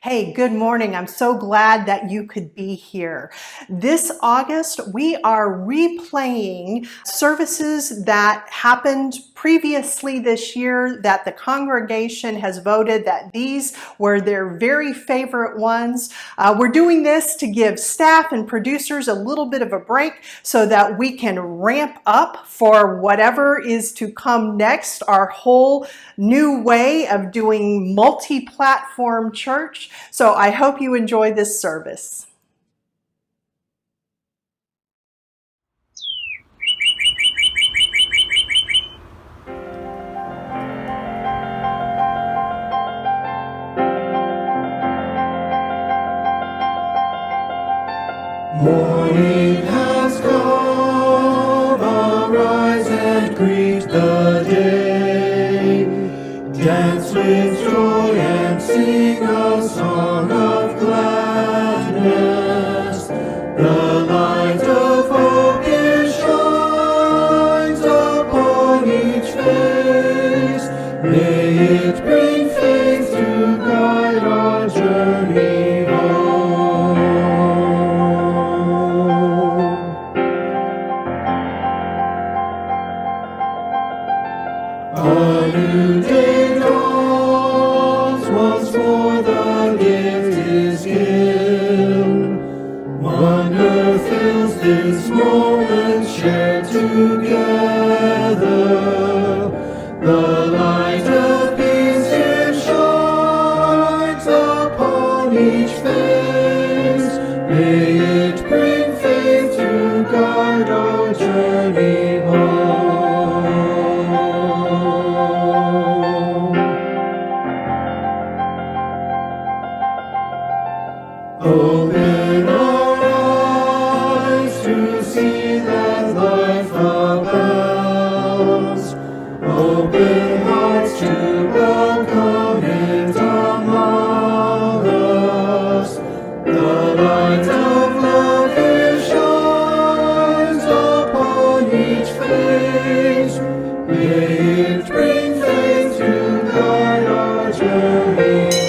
Hey, good morning. I'm so glad that you could be here. This August, we are replaying services that happened previously this year that the congregation has voted that these were their very favorite ones. We're doing this to give staff and producers a little bit of a break so that we can ramp up for whatever is to come next, our whole new way of doing multi-platform church. So I hope you enjoy this service. Morning has come, arise and greet the day. Dance with joy and sing a song of gladness. The light of hope it shines upon each face. May it bring faith to guide our journey home. A new day dawns, once more the gift is given. Wonder fills this moment shared together. The light of peace it shines upon each face. May it bring faith to guide our journey home. Open our eyes to see that life abounds. Open hearts to welcome it among us. The light of love it shines upon each face. May it bring faith to guide our journey home.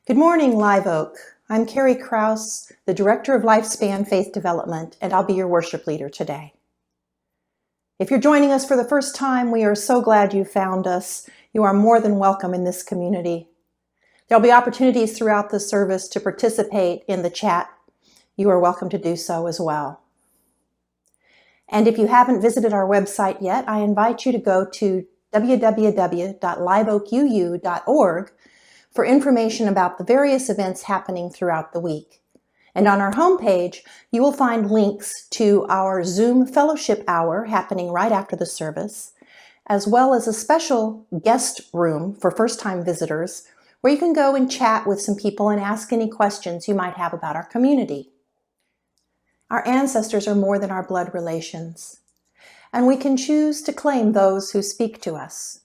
Good morning, Live Oak. I'm Carrie Krause, the Director of Lifespan Faith Development, and I'll be your worship leader today. If you're joining us for the first time, we are so glad you found us. You are more than welcome in this community. There'll be opportunities throughout the service to participate in the chat. You are welcome to do so as well. And if you haven't visited our website yet, I invite you to go to www.liveoakuu.org for information about the various events happening throughout the week. And on our homepage, you will find links to our Zoom Fellowship Hour happening right after the service, as well as a special guest room for first-time visitors where you can go and chat with some people and ask any questions you might have about our community. Our ancestors are more than our blood relations, and we can choose to claim those who speak to us.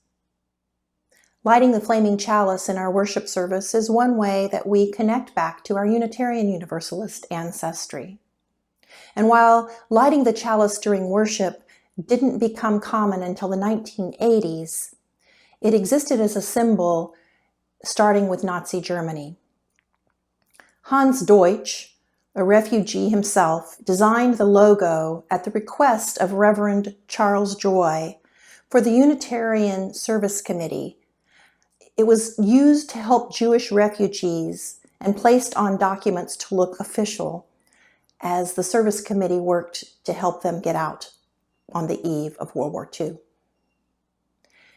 Lighting the flaming chalice in our worship service is one way that we connect back to our Unitarian Universalist ancestry. And while lighting the chalice during worship didn't become common until the 1980s, it existed as a symbol starting with Nazi Germany. Hans Deutsch, a refugee himself, designed the logo at the request of Reverend Charles Joy for the Unitarian Service Committee. It was used to help Jewish refugees and placed on documents to look official as the service committee worked to help them get out on the eve of World War II.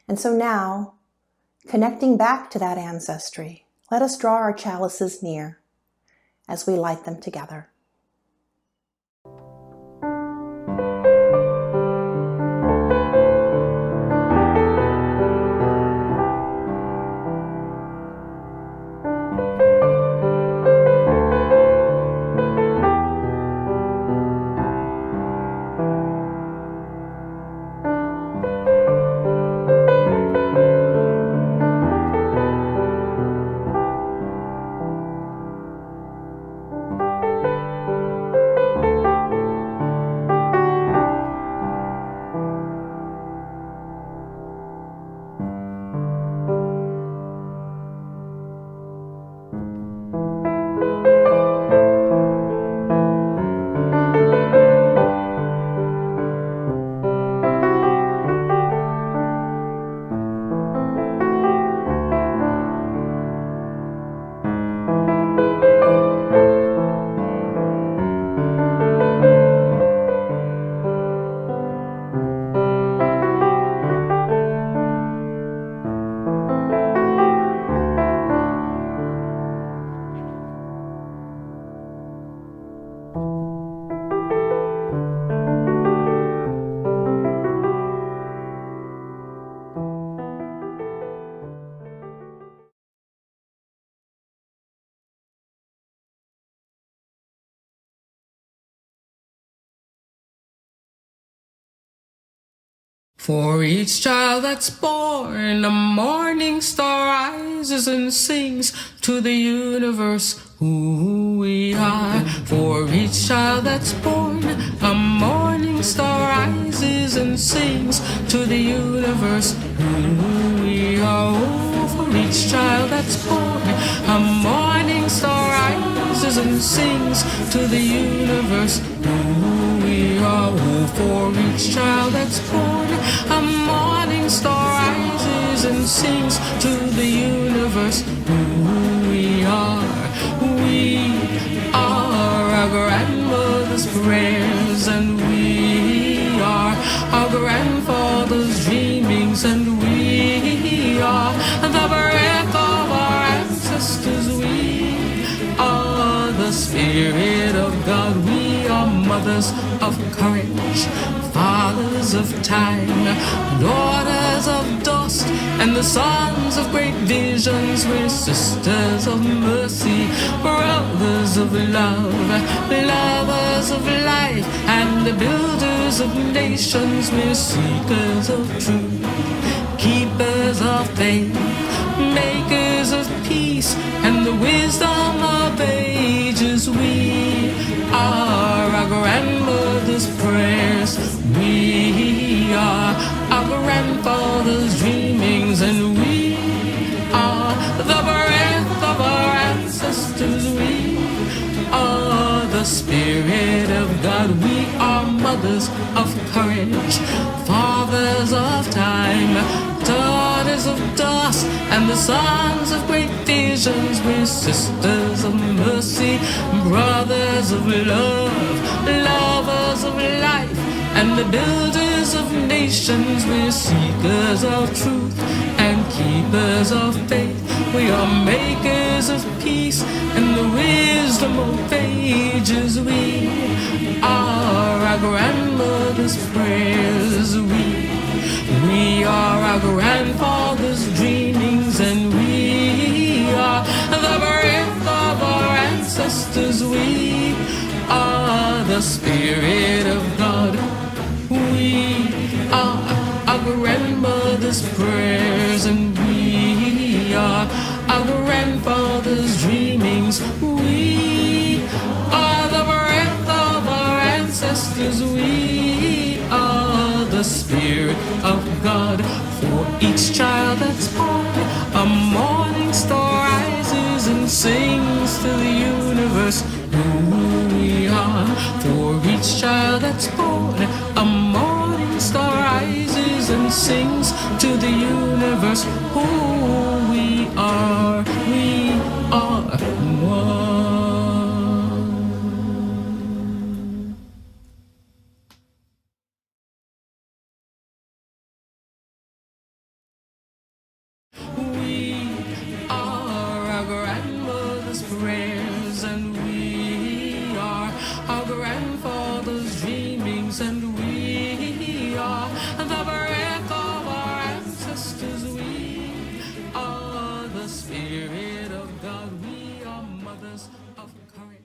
And so now, connecting back to that ancestry, let us draw our chalices near as we light them together. For each child that's born, a morning star rises and sings to the universe who we are. For each child that's born, a morning star rises and sings to the universe who we are. Oh, for each child that's born, a morning star rises and sings to the universe who we are. Oh, for each child that's born, a morning star rises and sings to the universe who we are. We are our grandmother's prayers, and we are our grandfather's dreamings, and we are the breath of our ancestors. We are the Spirit of God. We are mothers of courage, fathers of time, daughters of dust, and the sons of great visions. We're sisters of mercy, brothers of love, lovers of life, and the builders of nations. We're seekers of truth, keepers of faith, makers of peace, and the wisdom of ages. We are our grandmother's prayers. We are our grandfather's dreamings, and we are the breath of our ancestors. We are the Spirit of God. We are mothers of courage, fathers of time, daughters of dust, and the sons of great visions. We're sisters of mercy, brothers of love, lovers of life, and the builders of nations. We're seekers of truth and keepers of faith. We are makers of peace and the wisdom of ages. We are our grandmother's prayers. We are our grandfather's dreamings, and we are the breath of our ancestors. We are the Spirit of God. We are our grandmother's prayers, and we are our grandfather's dreamings. We are the breath of our ancestors. We are the Spirit of God. For each child that's born, a morning star rises and sings to the universe who we are. For each child that's born, a morning star rises and sings to the universe who we are. We are one. We are our grandmother's prayers, and we are our grandfather's dreamings, and we are the breath of our ancestors. We are the Spirit of God. We are mothers of courage.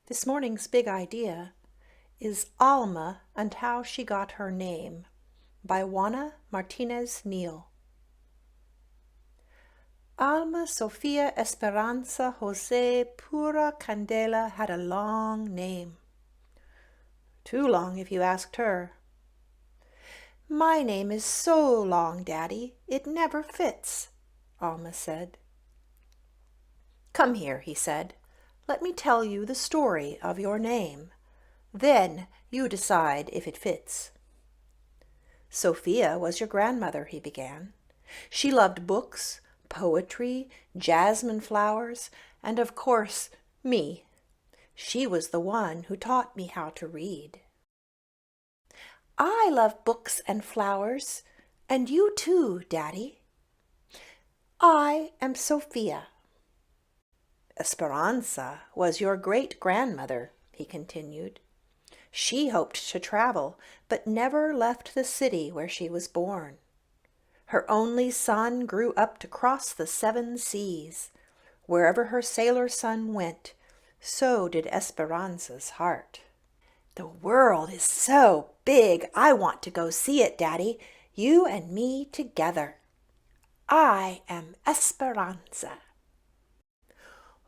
This morning's big idea is Alma and How She Got Her Name by Juana Martinez Neal. Alma Sofia Esperanza Jose Pura Candela had a long name. Too long if you asked her. My name is so long, Daddy, it never fits, Alma said. Come here, he said. Let me tell you the story of your name. Then you decide if it fits. Sophia was your grandmother, he began. She loved books, poetry, jasmine flowers, and of course, me. She was the one who taught me how to read. I love books and flowers, and you too, Daddy. I am Sophia. Esperanza was your great-grandmother, he continued. She hoped to travel, but never left the city where she was born. Her only son grew up to cross the 7 seas. Wherever her sailor son went, so did Esperanza's heart. The world is so big, I want to go see it, Daddy. You and me together. I am Esperanza.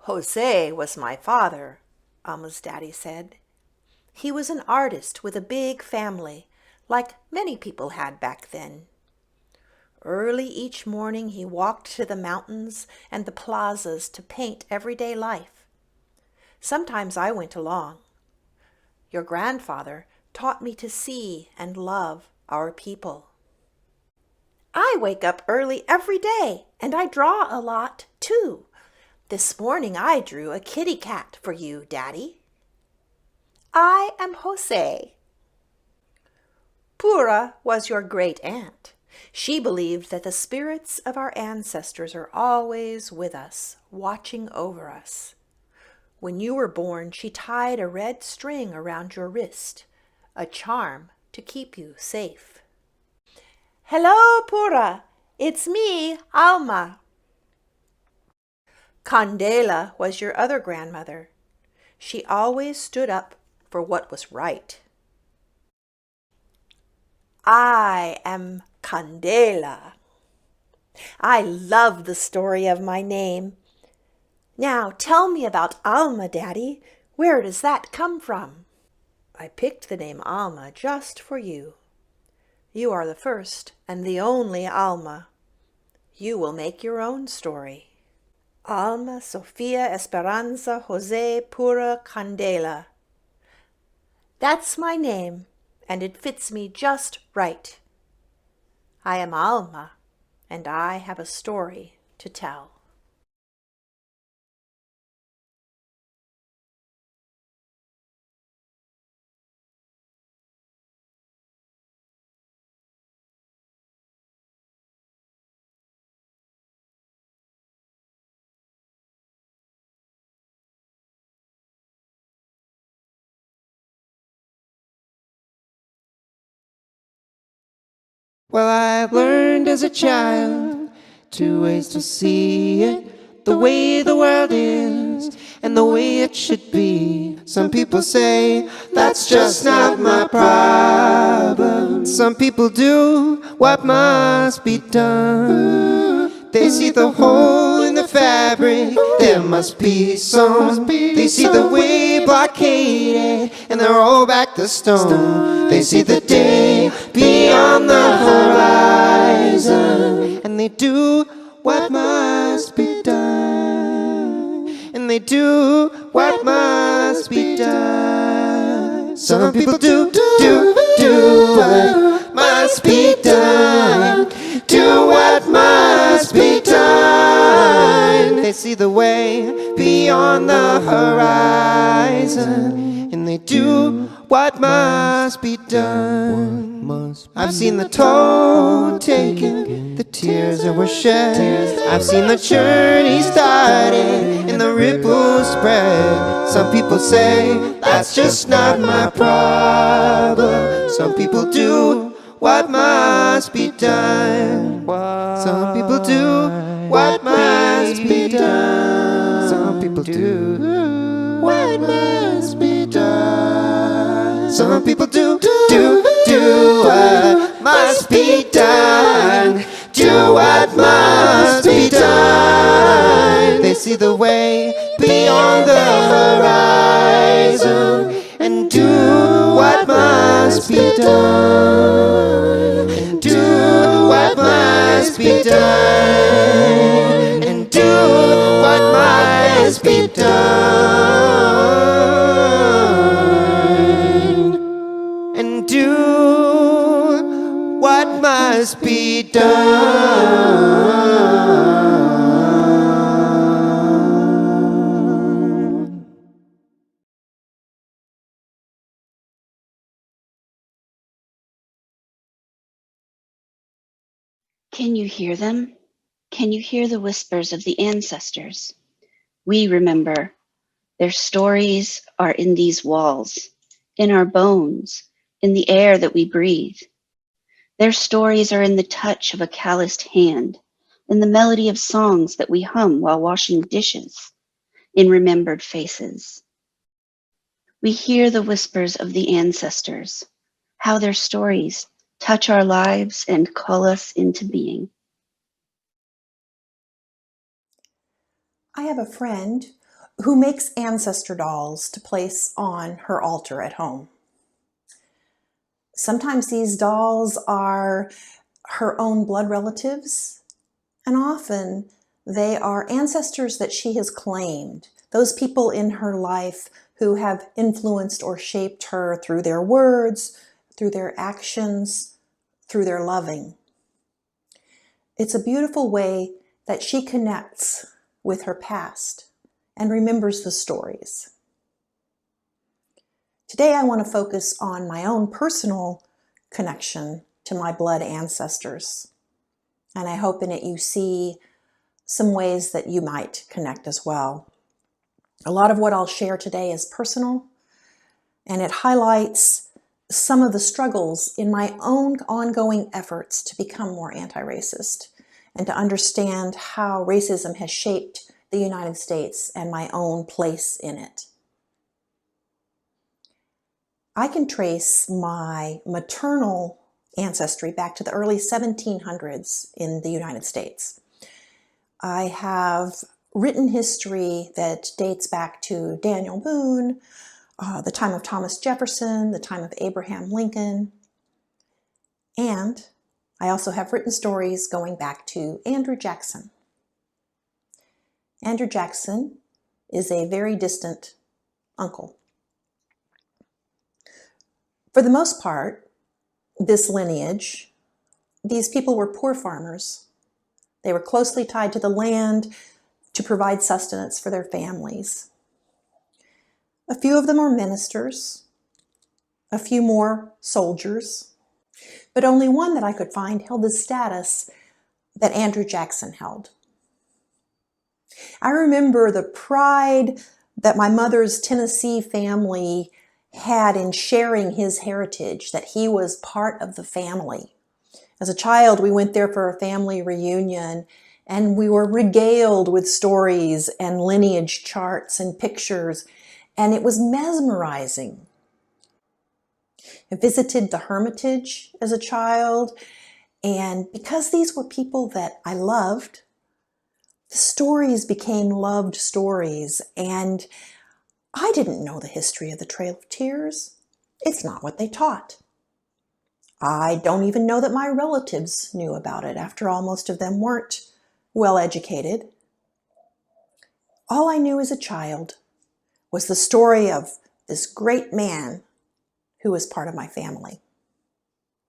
Jose was my father, Alma's daddy said. He was an artist with a big family, like many people had back then. Early each morning he walked to the mountains and the plazas to paint everyday life. Sometimes I went along. Your grandfather taught me to see and love our people. I wake up early every day, and I draw a lot, too. This morning I drew a kitty cat for you, Daddy. I am Jose. Pura was your great aunt. She believed that the spirits of our ancestors are always with us, watching over us. When you were born, she tied a red string around your wrist, a charm to keep you safe. Hello, Pura. It's me, Alma. Candela was your other grandmother. She always stood up for what was right. I am Candela. I love the story of my name. Now tell me about Alma, Daddy. Where does that come from? I picked the name Alma just for you. You are the first and the only Alma. You will make your own story. Alma, Sofia, Esperanza, Jose, Pura, Candela. That's my name, and it fits me just right. I am Alma, and I have a story to tell. Well, I've learned as a child 2 ways to see it, the way the world is and the way it should be. Some people say that's just not my problem. Some people do what must be done. They see the hole in the fabric, there must be some. They see the way blockaded, and they roll back the stone. They see the day beyond the horizon, and they do what must be done. And they do what must be done. Some people do what must be done. Do what must be done. They see the way beyond the horizon, and they do what must be done. I've seen the toll taken, the tears that were shed. I've seen the journey started and the ripples spread. Some people say that's just not my problem. Some people do what must be done. Some people do what must be done. Some people do what must be done. Some people do what must be done. Do what must be done. They see the way beyond the horizon and do what must be done. And do what must be done. And do what must be done. And do what must be done. Can you hear them? Can you hear the whispers of the ancestors? We remember. Their stories are in these walls, in our bones, in the air that we breathe. Their stories are in the touch of a calloused hand, in the melody of songs that we hum while washing dishes, in remembered faces. We hear the whispers of the ancestors, how their stories touch our lives and call us into being. I have a friend who makes ancestor dolls to place on her altar at home. Sometimes these dolls are her own blood relatives, and often they are ancestors that she has claimed, those people in her life who have influenced or shaped her through their words, through their actions, through their loving. It's a beautiful way that she connects with her past and remembers the stories. Today I want to focus on my own personal connection to my blood ancestors. And I hope in it you see some ways that you might connect as well. A lot of what I'll share today is personal, and it highlights some of the struggles in my own ongoing efforts to become more anti-racist and to understand how racism has shaped the United States and my own place in it. I can trace my maternal ancestry back to the early 1700s in the United States. I have written history that dates back to Daniel Boone, the time of Thomas Jefferson, the time of Abraham Lincoln, and I also have written stories going back to Andrew Jackson. Andrew Jackson is a very distant uncle. For the most part, this lineage, these people were poor farmers. They were closely tied to the land to provide sustenance for their families. A few of them were ministers, a few more soldiers, but only one that I could find held the status that Andrew Jackson held. I remember the pride that my mother's Tennessee family had in sharing his heritage, that he was part of the family. As a child, we went there for a family reunion, and we were regaled with stories and lineage charts and pictures, and it was mesmerizing. I visited the Hermitage as a child, and because these were people that I loved, the stories became loved stories, and I didn't know the history of the Trail of Tears. It's not what they taught. I don't even know that my relatives knew about it. After all, most of them weren't well educated. All I knew as a child was the story of this great man who was part of my family.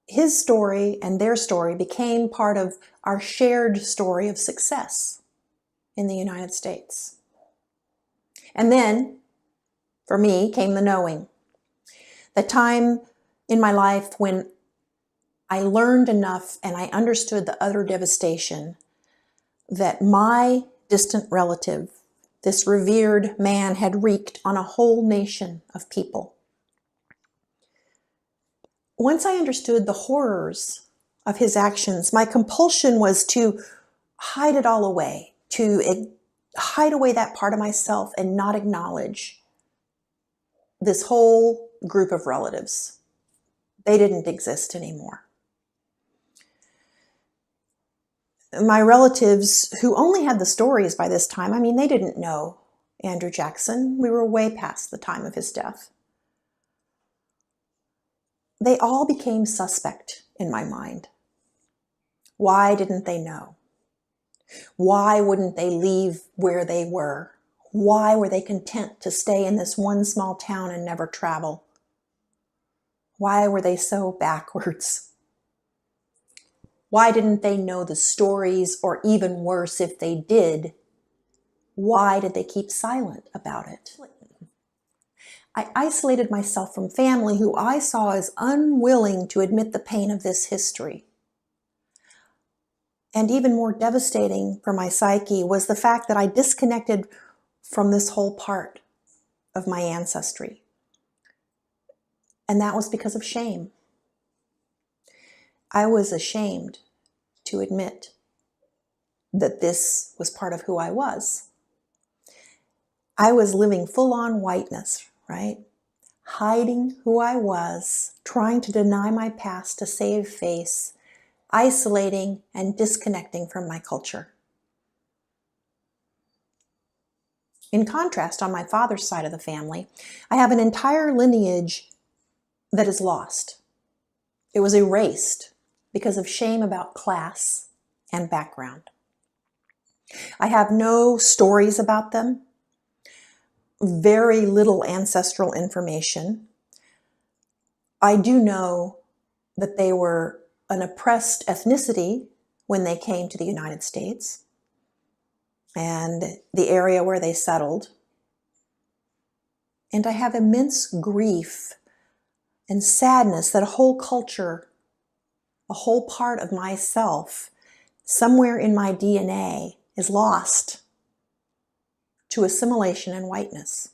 His story and their story became part of our shared story of success in the United States. And then, for me, came the knowing. The time in my life when I learned enough and I understood the utter devastation that my distant relative, this revered man, had wreaked on a whole nation of people. Once I understood the horrors of his actions, my compulsion was to hide it all away, to hide away that part of myself and not acknowledge this whole group of relatives. They didn't exist anymore. My relatives, who only had the stories by this time, they didn't know Andrew Jackson. We were way past the time of his death. They all became suspect in my mind. Why didn't they know? Why wouldn't they leave where they were? Why were they content to stay in this one small town and never travel? Why were they so backwards? Why didn't they know the stories, or even worse, if they did, why did they keep silent about it? I isolated myself from family who I saw as unwilling to admit the pain of this history. And even more devastating for my psyche was the fact that I disconnected from this whole part of my ancestry. And that was because of shame. I was ashamed to admit that this was part of who I was. I was living full-on whiteness, right? Hiding who I was, trying to deny my past to save face, isolating and disconnecting from my culture. In contrast, on my father's side of the family, I have an entire lineage that is lost. It was erased because of shame about class and background. I have no stories about them, very little ancestral information. I do know that they were an oppressed ethnicity when they came to the United States and the area where they settled. And I have immense grief and sadness that a whole culture, a whole part of myself, somewhere in my DNA is lost to assimilation and whiteness.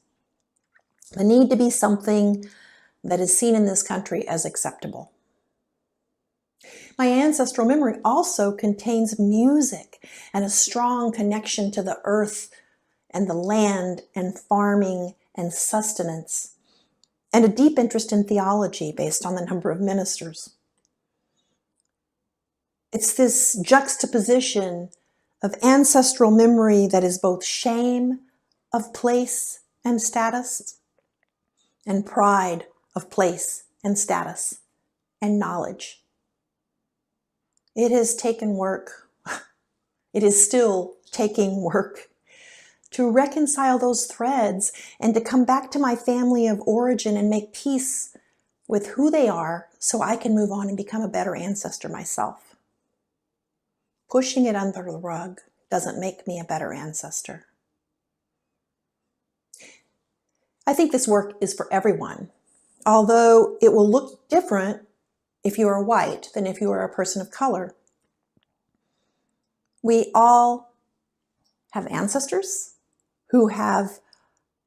The need to be something that is seen in this country as acceptable. My ancestral memory also contains music and a strong connection to the earth and the land and farming and sustenance, and a deep interest in theology based on the number of ministers. It's this juxtaposition of ancestral memory that is both shame of place and status and pride of place and status and knowledge. It has taken work. It is still taking work to reconcile those threads and to come back to my family of origin and make peace with who they are so I can move on and become a better ancestor myself. Pushing it under the rug doesn't make me a better ancestor. I think this work is for everyone, although it will look different if you are white than if you are a person of color. We all have ancestors who have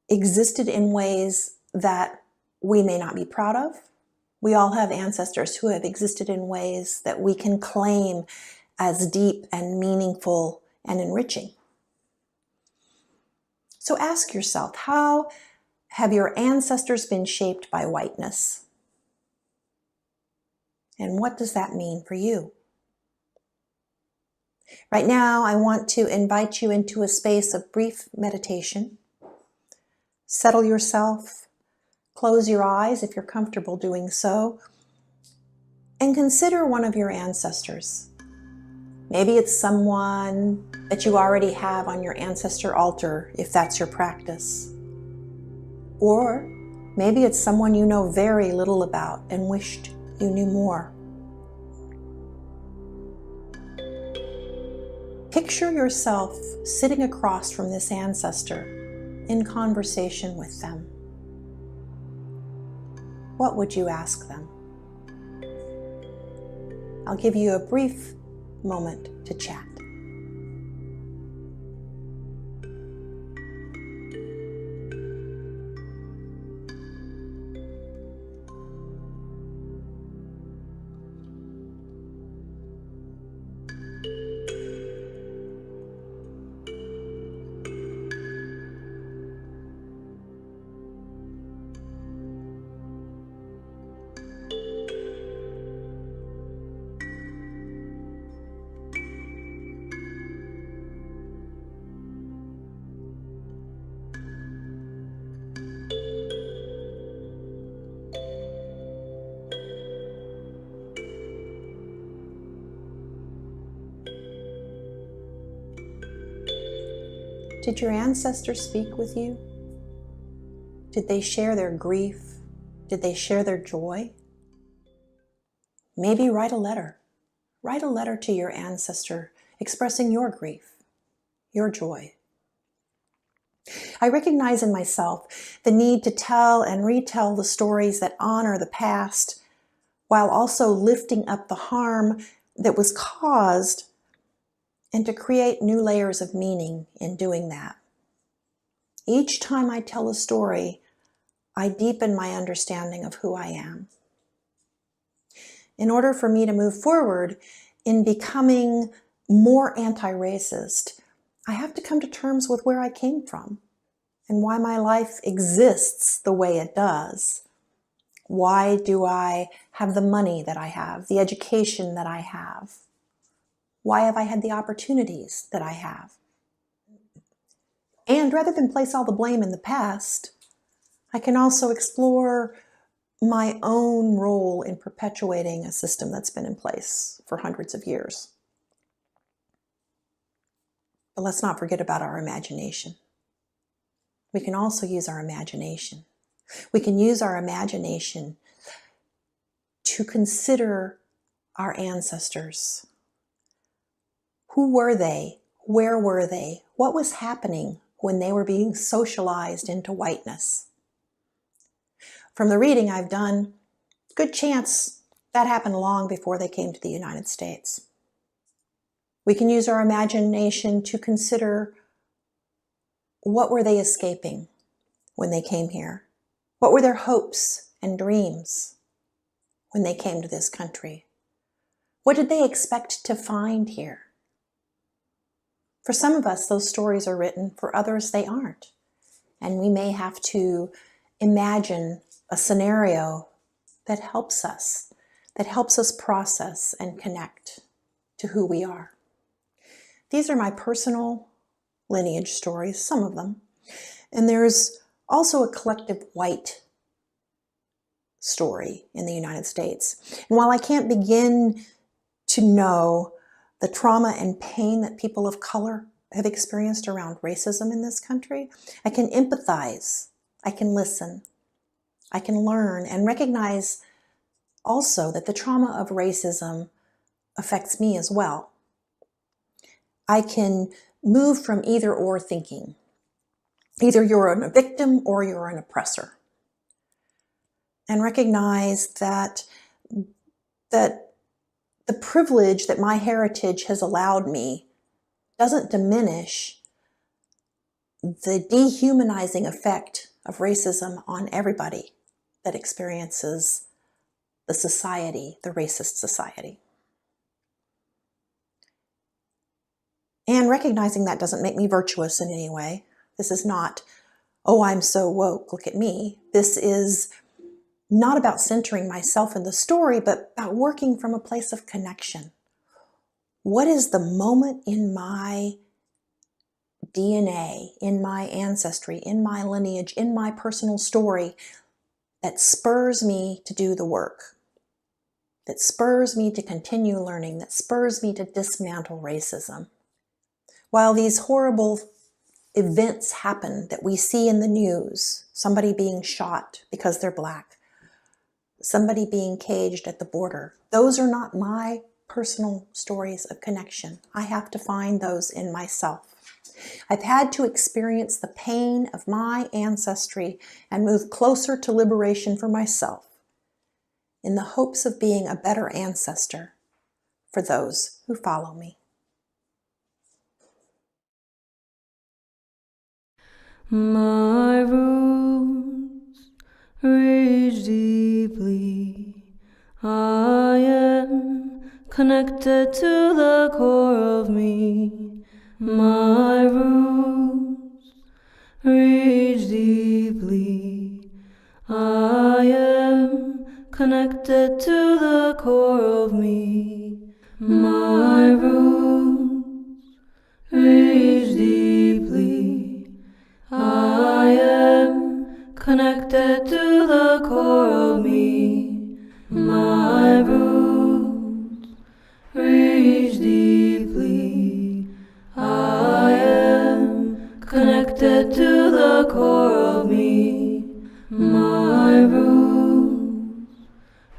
existed in ways that we may not be proud of. We all have ancestors who have existed in ways that we can claim as deep and meaningful and enriching. So ask yourself, how have your ancestors been shaped by whiteness? And what does that mean for you? Right now, I want to invite you into a space of brief meditation. Settle yourself, close your eyes if you're comfortable doing so, and consider one of your ancestors. Maybe it's someone that you already have on your ancestor altar, if that's your practice. Or maybe it's someone you know very little about and wished you knew more. Picture yourself sitting across from this ancestor in conversation with them. What would you ask them? I'll give you a brief moment to chat. Did your ancestors speak with you? Did they share their grief? Did they share their joy? Maybe write a letter. Write a letter to your ancestor expressing your grief, your joy. I recognize in myself the need to tell and retell the stories that honor the past while also lifting up the harm that was caused and to create new layers of meaning in doing that. Each time I tell a story, I deepen my understanding of who I am. in order for me to move forward in becoming more anti-racist, I have to come to terms with where I came from and why my life exists the way it does. Why do I have the money that I have, the education that I have? Why have I had the opportunities that I have? And rather than place all the blame in the past, I can also explore my own role in perpetuating a system that's been in place for hundreds of years. But let's not forget about our imagination. We can also use our imagination. We can use our imagination to consider our ancestors. Who were they? Where were they? What was happening when they were being socialized into whiteness? From the reading I've done, good chance that happened long before they came to the United States. We can use our imagination to consider what were they escaping when they came here? What were their hopes and dreams when they came to this country? What did they expect to find here? For some of us, those stories are written. For others, they aren't. And we may have to imagine a scenario that helps us process and connect to who we are. These are my personal lineage stories, some of them. And there's also a collective white story in the United States. And while I can't begin to know the trauma and pain that people of color have experienced around racism in this country, I can empathize, I can listen, I can learn and recognize also that the trauma of racism affects me as well. I can move from either or thinking. Either you're a victim or you're an oppressor. And recognize that the privilege that my heritage has allowed me doesn't diminish the dehumanizing effect of racism on everybody that experiences the society, the racist society. And recognizing that doesn't make me virtuous in any way. This is not, oh, I'm so woke, look at me. This is not about centering myself in the story, but about working from a place of connection. What is the moment in my DNA, in my ancestry, in my lineage, in my personal story that spurs me to do the work, that spurs me to continue learning, that spurs me to dismantle racism? While these horrible events happen that we see in the news, somebody being shot because they're Black, somebody being caged at the border, those are not my personal stories of connection. I have to find those in myself. I've had to experience the pain of my ancestry and move closer to liberation for myself in the hopes of being a better ancestor for those who follow me. My roots reach deeply. I am connected to the core of me. My roots reach deeply. I am connected to the core of me. My roots reach deeply. I am connected to the core of me. My roots reach deeply. I am connected to the core of me. My roots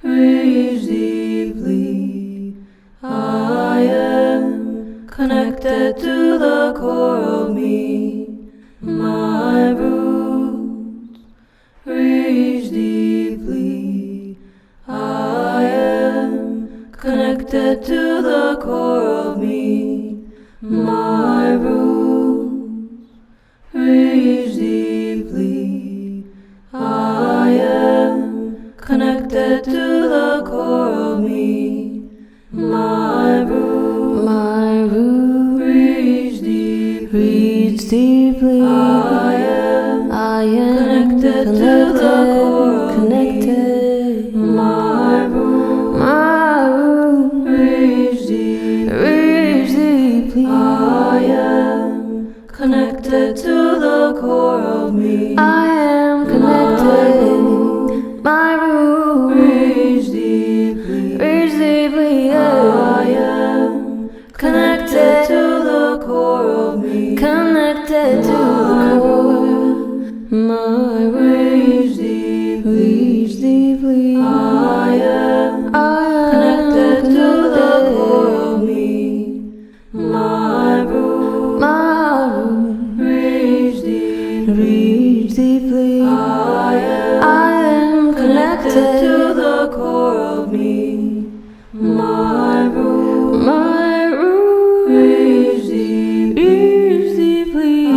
reach deeply. I am connected to the core of me. My roots reach deeply. I am connected to the core of me. My roots reach deeply. I am connected to the core of me. reach deeply. I am connected to the core, connected. My root, reach deeply. I am connected to the core of me. I am connected. My root, reach deeply. I am connected to the core of me. Connected to the core. My reach deeply. I am connected to the core of me. My root, reach deeply. I am connected to the core of me. My root, reach deeply. I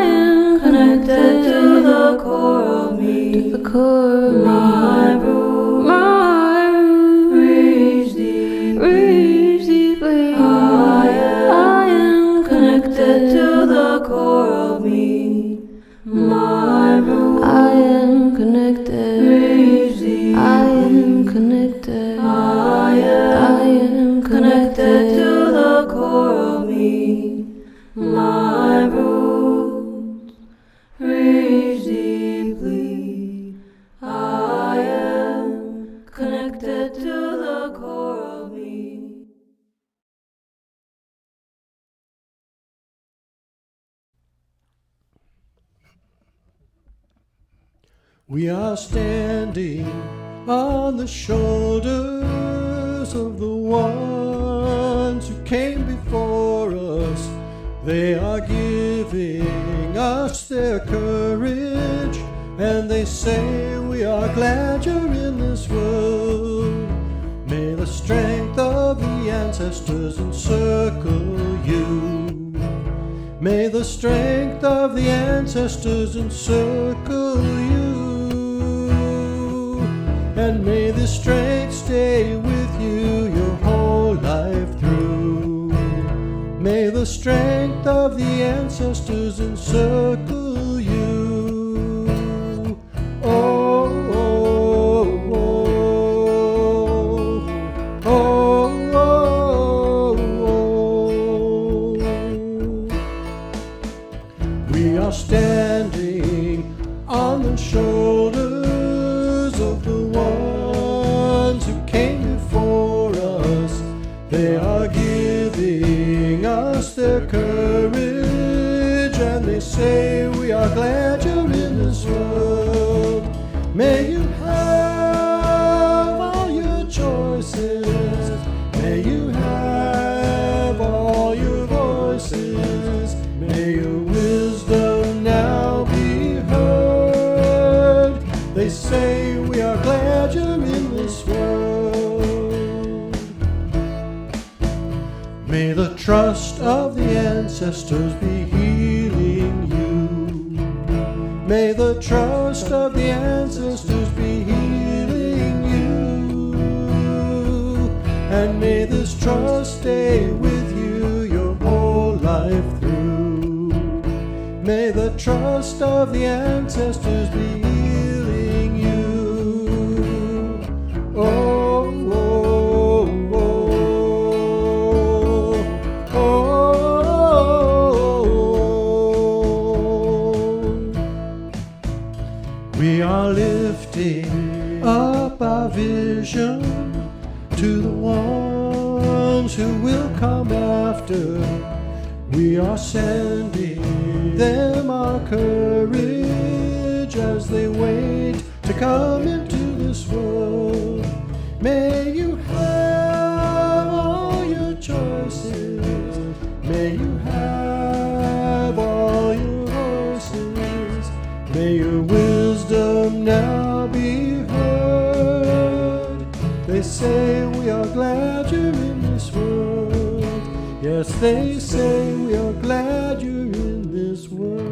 am connected to the core of me. To the core of my root, reach deeply. I am connected to the core of me. My root, I am connected. Reach deeply. I am connected. I am connected to the core of me. My roots reach deeply. I am connected to the core of me. We are standing on the shoulders of the ones who came before us. They are giving us their courage, and they say we are glad you're in this world. May the strength of the ancestors encircle you. May the strength of the ancestors encircle you. And may this strength stay with you your whole life through. May the strength of the ancestors encircle you. Oh, oh, oh, oh, oh, oh. We are standing on the shoulders of the ones who came before us. They are giving us their courage, and they say we are glad you're in this world. May you have all your choices. May you have all your voices. May your wisdom now be heard. They say we are glad you're in this world. May the trust of the ancestors be healing you. May the trust of the ancestors be healing you. And may this trust stay with you your whole life through. May the trust of the ancestors be healing you. Oh, oh, oh, oh. We are lifting up our vision to the ones who will come after. We are sending them our courage as they wait to come into this world. May you have all your choices. May you have all your voices. May your wisdom now be heard. They say we are glad you're in this world. Yes, they say we are glad you're in this world.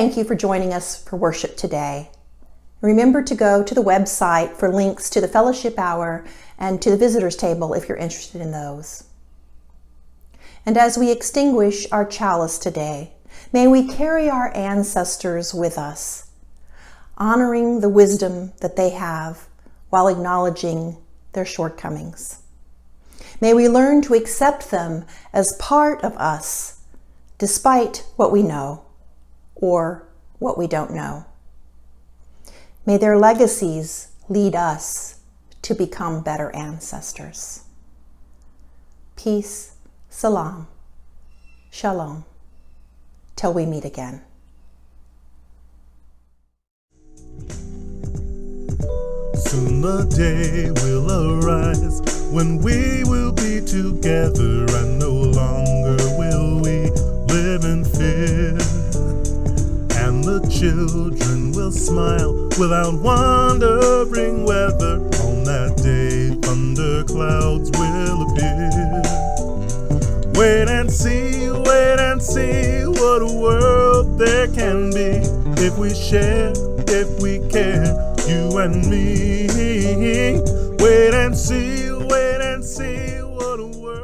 thank you for joining us for worship today. Remember to go to the website for links to the fellowship hour and to the visitors table if you're interested in those. And as we extinguish our chalice today, may we carry our ancestors with us, honoring the wisdom that they have while acknowledging their shortcomings. May we learn to accept them as part of us, despite what we know or what we don't know. May their legacies lead us to become better ancestors. Peace, salam, shalom, till we meet again. Soon the day will arise when we will be together, and no longer will we live in fear. And the children will smile without wondering whether on that day thunder clouds will appear. Wait and see what a world there can be if we share, if we care, you and me. Wait and see what a world